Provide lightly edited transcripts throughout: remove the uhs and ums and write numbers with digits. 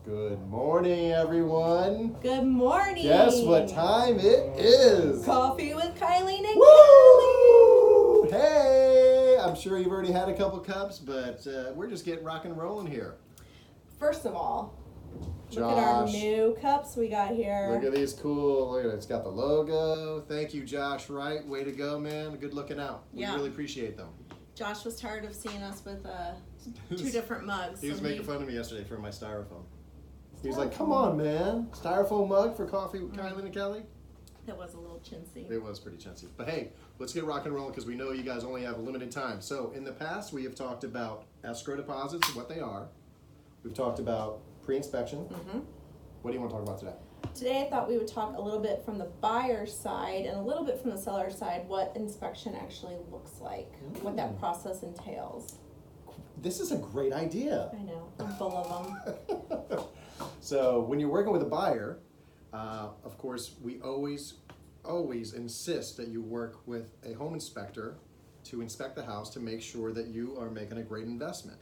Good morning, everyone. Good morning. Guess what time it is? Coffee with Kylie and Woo! Hey, I'm sure you've already had a couple cups, but we're just getting rock and rolling here. First of all, look at our Josh, new cups we got here. look at these cool. Look at it. It's got the logo. Thank you, Josh. Right, way to go, man. Good looking out. We Yeah. really appreciate them. Josh was tired of seeing us with two different mugs. He was so making fun of me yesterday for my styrofoam. He was like, "Come on, man, styrofoam mug for coffee with Kylie and Kelly." That was a little chintzy. It was pretty chintzy. But hey, let's get rock and rolling because we know you guys only have a limited time. So in the past, we have talked about escrow deposits and what they are. We've talked about pre-inspection. Mm-hmm. What do you want to talk about today? Today I thought we would talk a little bit from the buyer's side and a little bit from the seller's side what inspection actually looks like, what that process entails. This is a great idea. I know, I'm full of them. So when you're working with a buyer, of course, we always insist that you work with a home inspector to inspect the house to make sure that you are making a great investment.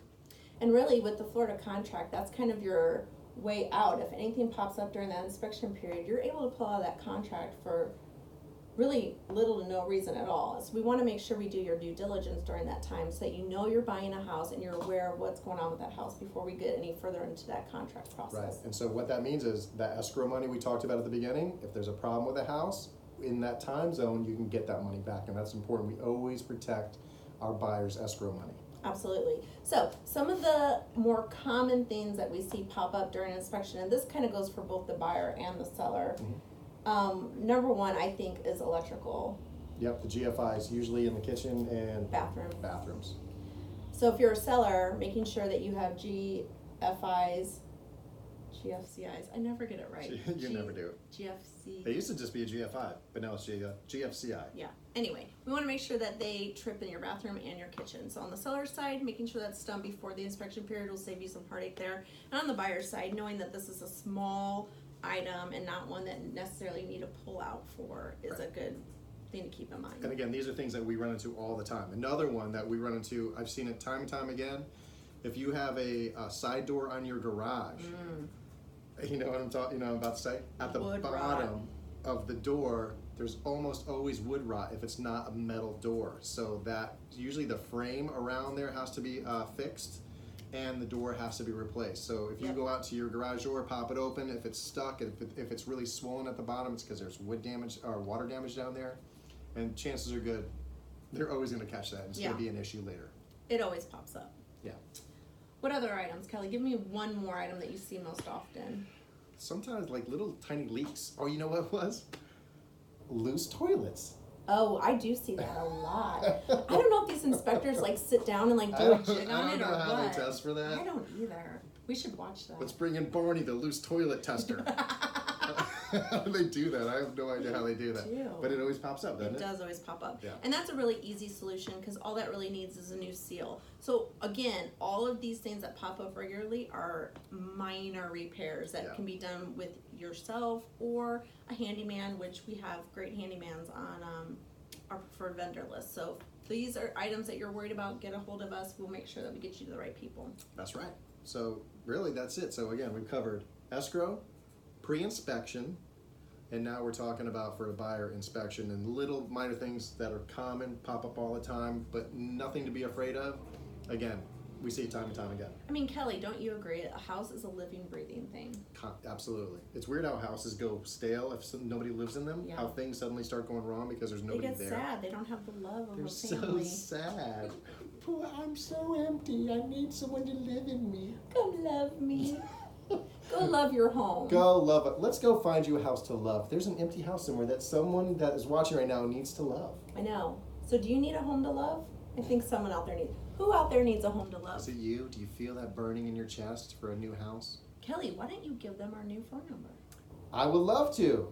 And really, with the Florida contract, that's kind of your way out. If anything pops up during that inspection period, you're able to pull out of that contract for really little to no reason at all. So we want to make sure we do your due diligence during that time so that you know you're buying a house and you're aware of what's going on with that house before we get any further into that contract process. Right, and so what that means is that escrow money we talked about at the beginning, if there's a problem with a house, in that time zone, you can get that money back, and that's important. We always protect our buyers' escrow money. Absolutely. So some of the more common things that we see pop up during inspection, and this kind of goes for both the buyer and the seller. Number one, I think, is electrical. Yep, the GFIs usually in the kitchen and Bathrooms. So if you're a seller, making sure that you have GFCIs. I never get it right. You never do. GFC. They used to just be a GFI, but now it's GFCI. Yeah. Anyway, we want to make sure that they trip in your bathroom and your kitchen. So on the seller's side, making sure that's done before the inspection period will save you some heartache there. And on the buyer's side, knowing that this is a small item and not one that necessarily need to pull out for is Right. a good thing to keep in mind. And again, these are things that we run into all the time. Another one that we run into, I've seen it time and time again, if you have a side door on your garage, you know what I'm about to say? At the Wood bottom of the door, there's almost always wood rot if it's not a metal door. So that usually the frame around there has to be fixed and the door has to be replaced. So if you go out to your garage door, pop it open, if it's stuck, if it's really swollen at the bottom, it's because there's wood damage or water damage down there, and chances are good they're always going to catch that. It's going to be an issue later. It always pops up. Yeah. What other items, Kelly? Give me one more item that you see most often. Sometimes like little tiny leaks. Oh, you know what it was? Loose toilets. Oh, I do see that a lot. I don't know if these inspectors like sit down and like do a jig on it or what. I don't know how they test for that. I don't either. We should watch that. Let's bring in Barney, the loose toilet tester. How do they do that? I have no idea how they do that. But it always pops up, doesn't it? It does always pop up. Yeah. And that's a really easy solution because all that really needs is a new seal. So again, all of these things that pop up regularly are minor repairs that can be done with yourself or a handyman, which we have great handymans on our preferred vendor list. So if these are items that you're worried about, get a hold of us. We'll make sure that we get you to the right people. That's right. So really that's it. So again, we've covered escrow, pre-inspection, and now we're talking about for a buyer inspection and little minor things that are common, pop up all the time, but nothing to be afraid of. Again, we see it time and time again. I mean, Kelly, don't you agree? A house is a living, breathing thing. Absolutely. It's weird how houses go stale if nobody lives in them, how things suddenly start going wrong because there's nobody there. They get sad. They don't have the love of They're a family. so sad. Poor, I'm so empty. I need someone to live in me. Come love me. Go love your home. Go love it. Let's go find you a house to love. There's an empty house somewhere that someone that is watching right now needs to love. I know. So do you need a home to love? I think someone out there needs. Who out there needs a home to love? Is it you? Do you feel that burning in your chest for a new house? Kelly, why don't you give them our new phone number? I would love to.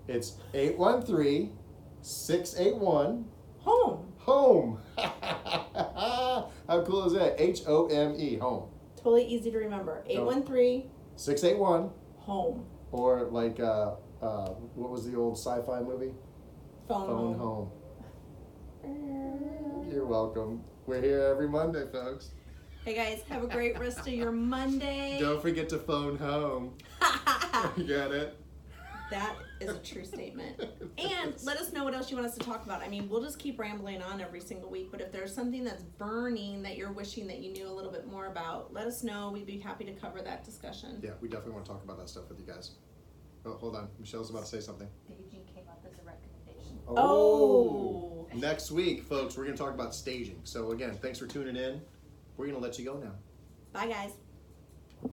It's 813-681 Home. Home. How cool is that? HOME, home. Totally easy to remember. 813-681 Home. Or like what was the old sci-fi movie? Phone Home. You're welcome. We're here every Monday, folks. Hey guys, have a great rest of your Monday. Don't forget to phone home. You get it? That is a true statement. And let us know what else you want us to talk about. I mean, we'll just keep rambling on every single week, but if there's something that's burning that you're wishing that you knew a little bit more about, let us know. We'd be happy to cover that discussion. Yeah, we definitely want to talk about that stuff with you guys. Oh, hold on. Michelle's about to say something. Staging came up as a recommendation. Oh. Next week, folks, we're going to talk about staging. So, again, thanks for tuning in. We're going to let you go now. Bye, guys.